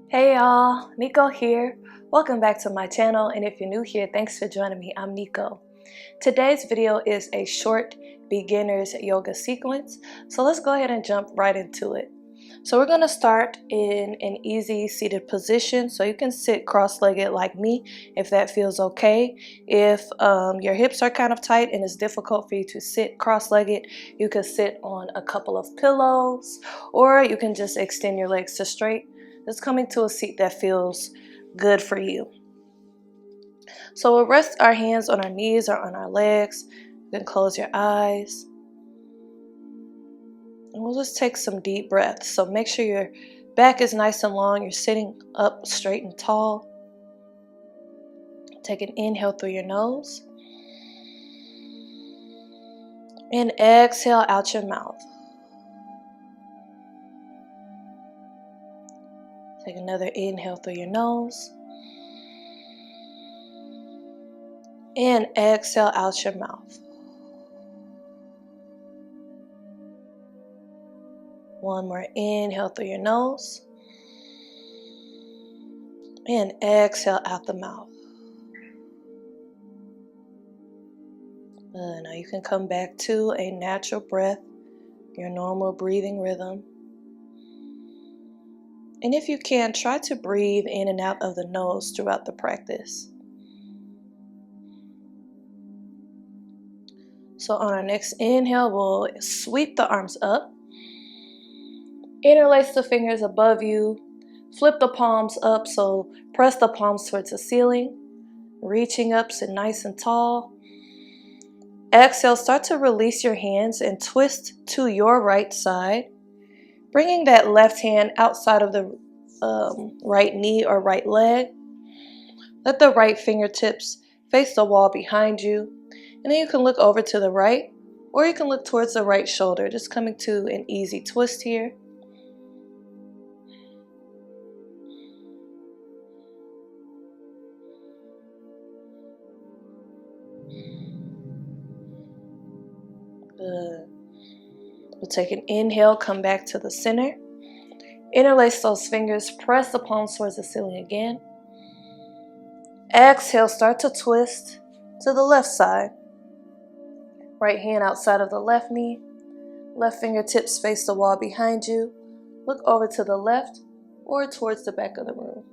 Hey y'all, Nico here. Welcome back to my channel, and if you're new here, thanks for joining me. I'm Nico. Today's video is a short beginner's yoga sequence, so let's go ahead and jump right into it. So we're going to start in an easy seated position, so you can sit cross-legged like me if that feels okay. If your hips are kind of tight and it's difficult for you to sit cross-legged, you can sit on a couple of pillows, or you can just extend your legs to straight. Just coming to a seat that feels good for you. So we'll rest our hands on our knees or on our legs. You can close your eyes. And we'll just take some deep breaths. So make sure your back is nice and long. You're sitting up straight and tall. Take an inhale through your nose. And exhale out your mouth. Take another inhale through your nose. And exhale out your mouth. One more inhale through your nose. And exhale out the mouth. Now you can come back to a natural breath, your normal breathing rhythm. And if you can, try to breathe in and out of the nose throughout the practice. So on our next inhale, we'll sweep the arms up. Interlace the fingers above you. Flip the palms up, so press the palms towards the ceiling. Reaching up, sit nice and tall. Exhale, start to release your hands and twist to your right side. Bringing that left hand outside of the right knee or right leg. Let the right fingertips face the wall behind you. And then you can look over to the right, or you can look towards the right shoulder. Just coming to an easy twist here. Good. We'll take an inhale, come back to the center. Interlace those fingers, press the palms towards the ceiling again. Exhale, start to twist to the left side. Right hand outside of the left knee. Left fingertips face the wall behind you. Look over to the left or towards the back of the room.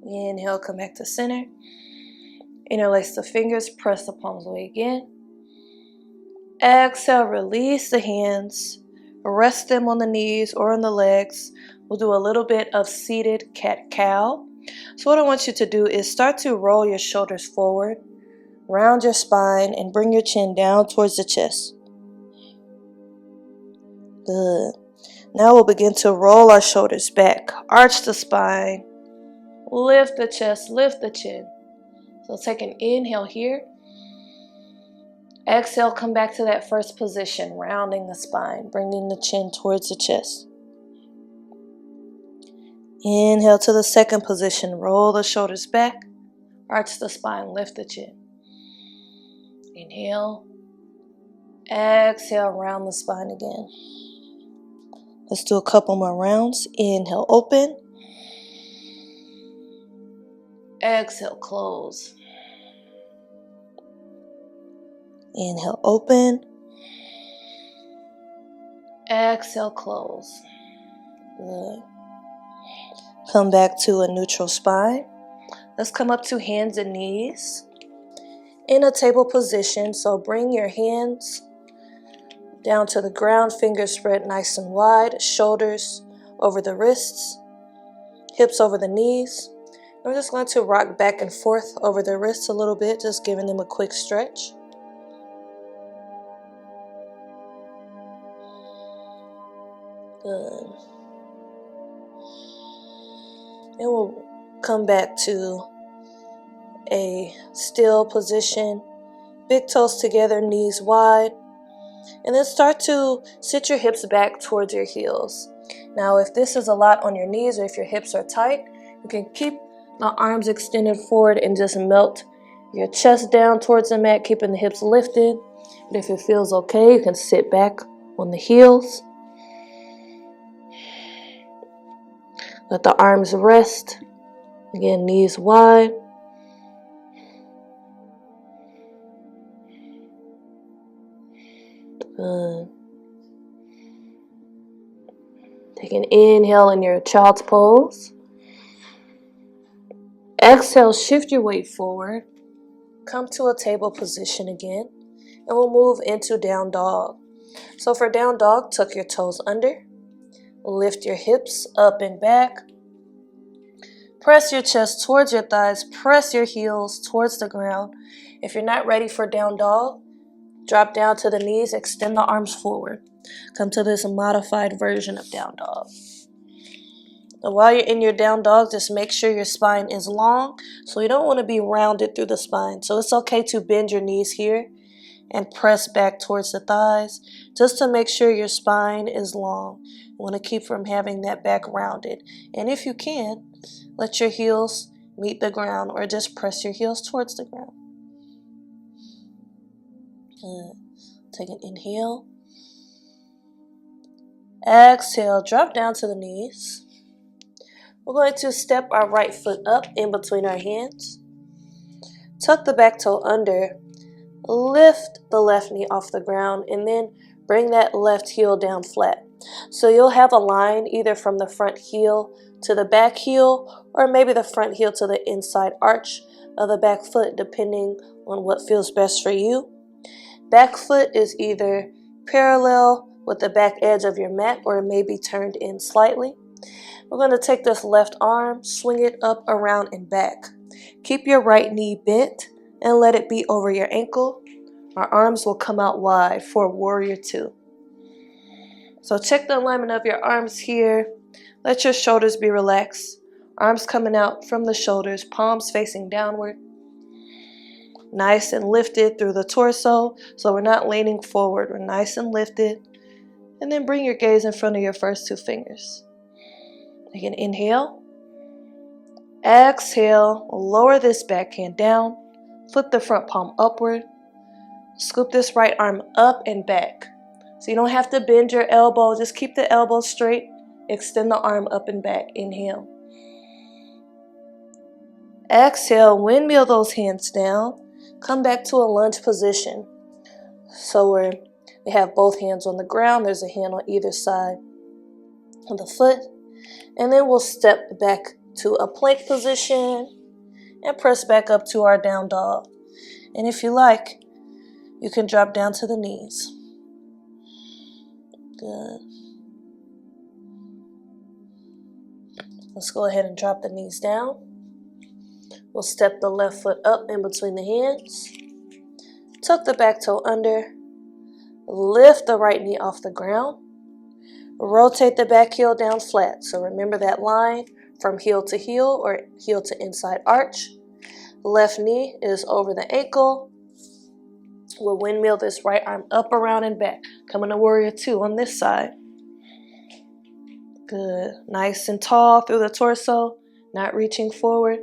Inhale, come back to center. Interlace the fingers, press the palms away again. Exhale, release the hands. Rest them on the knees or on the legs. We'll do a little bit of seated cat-cow. So what I want you to do is start to roll your shoulders forward, round your spine, and bring your chin down towards the chest. Good. Now we'll begin to roll our shoulders back, arch the spine, lift the chest, lift the chin. So take an inhale here. Exhale, come back to that first position, rounding the spine, bringing the chin towards the chest. Inhale to the second position, roll the shoulders back, arch the spine, lift the chin. Inhale. Exhale, round the spine again. Let's do a couple more rounds. Inhale, open. Exhale, close. Inhale, open. Exhale, close. Good. Come back to a neutral spine. Let's come up to hands and knees in a table position. So bring your hands down to the ground, fingers spread nice and wide, shoulders over the wrists, hips over the knees. We're just going to rock back and forth over the wrists a little bit, just giving them a quick stretch. Good. And we'll come back to a still position. Big toes together, knees wide. And then start to sit your hips back towards your heels. Now, if this is a lot on your knees or if your hips are tight, you can keep the arms extended forward and just melt your chest down towards the mat, keeping the hips lifted. But if it feels okay, you can sit back on the heels. Let the arms rest. Again, knees wide. Good. Take an inhale in your child's pose. Exhale, shift your weight forward. Come to a table position again. And we'll move into down dog. So for down dog, tuck your toes under. Lift your hips up and back. Press your chest towards your thighs. Press your heels towards the ground. If you're not ready for down dog, drop down to the knees. Extend the arms forward. Come to this modified version of down dog. And while you're in your down dog, just make sure your spine is long. So you don't want to be rounded through the spine. So it's okay to bend your knees here and press back towards the thighs just to make sure your spine is long. You want to keep from having that back rounded. And if you can, let your heels meet the ground or just press your heels towards the ground. Good. Take an inhale. Exhale, drop down to the knees. We're going to step our right foot up in between our hands. Tuck the back toe under. Lift the left knee off the ground and then bring that left heel down flat. So you'll have a line either from the front heel to the back heel or maybe the front heel to the inside arch of the back foot, depending on what feels best for you. Back foot is either parallel with the back edge of your mat or it may be turned in slightly. We're going to take this left arm, swing it up, around, and back. Keep your right knee bent and let it be over your ankle. Our arms will come out wide for warrior two. So check the alignment of your arms here. Let your shoulders be relaxed. Arms coming out from the shoulders, palms facing downward. Nice and lifted through the torso. So we're not leaning forward. We're nice and lifted. And then bring your gaze in front of your first two fingers. Take an inhale. Exhale. Lower this backhand down. Flip the front palm upward. Scoop this right arm up and back. So you don't have to bend your elbow. Just keep the elbow straight. Extend the arm up and back. Inhale. Exhale. Windmill those hands down. Come back to a lunge position. So we have both hands on the ground. There's a hand on either side of the foot. And then we'll step back to a plank position and press back up to our down dog. And if you like, you can drop down to the knees. Good. Let's go ahead and drop the knees down. We'll step the left foot up in between the hands. Tuck the back toe under. Lift the right knee off the ground. Rotate the back heel down flat. So remember that line from heel to heel or heel to inside arch. Left knee is over the ankle. We'll windmill this right arm up, around, and back. Coming to warrior two on this side. Good. Nice and tall through the torso, not reaching forward.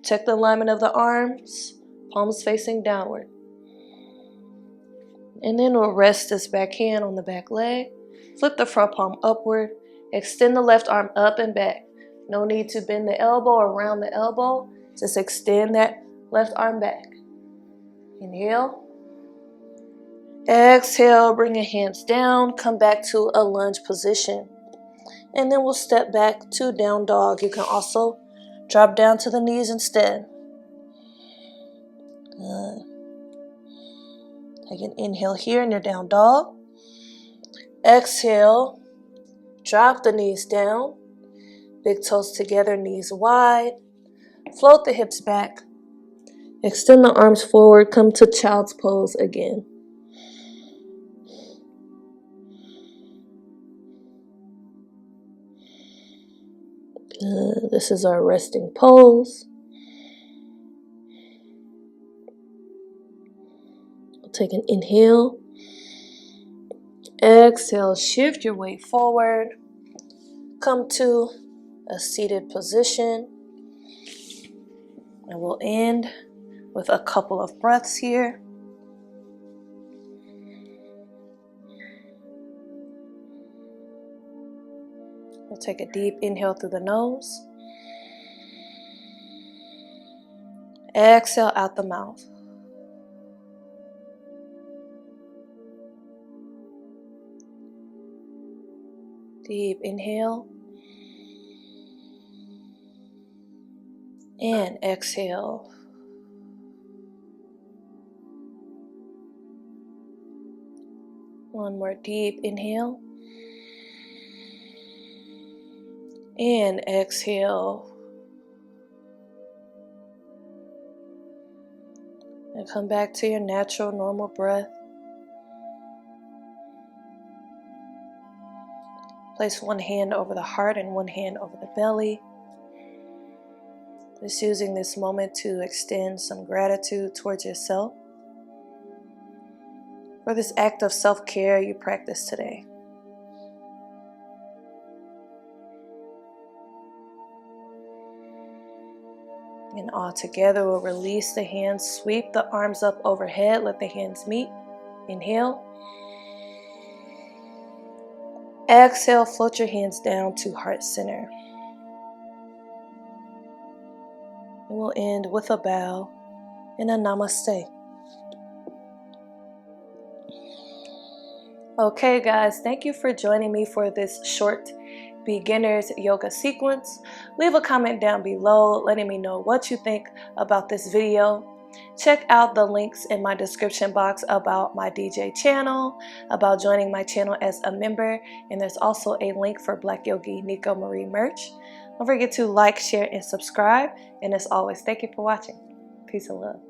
Check the alignment of the arms, palms facing downward. And then we'll rest this back hand on the back leg. Flip the front palm upward. Extend the left arm up and back. No need to bend the elbow or round the elbow. Just extend that left arm back. Inhale. Exhale, bring your hands down. Come back to a lunge position. And then we'll step back to down dog. You can also drop down to the knees instead. Good. Take an inhale here in your down dog. Exhale. Drop the knees down. Big toes together, knees wide. Float the hips back. Extend the arms forward. Come to child's pose again. Good. This is our resting pose. We'll take an inhale. Exhale, shift your weight forward. Come to a seated position. And we'll end with a couple of breaths here. We'll take a deep inhale through the nose. Exhale out the mouth. Deep inhale. And exhale. One more deep inhale. And exhale. And come back to your natural, normal breath. Place one hand over the heart and one hand over the belly. Just using this moment to extend some gratitude towards yourself for this act of self-care you practice today. And all together, we'll release the hands, sweep the arms up overhead, let the hands meet. Inhale. Exhale, float your hands down to heart center. And we'll end with a bow and a namaste. Okay guys, thank you for joining me for this short beginner's yoga sequence. Leave a comment down below letting me know what you think about this video. Check out the links in my description box about my DJ channel, about joining my channel as a member, and there's also a link for Black Yogi Nico Marie merch. Don't forget to like, share, and subscribe. And as always, thank you for watching. Peace and love.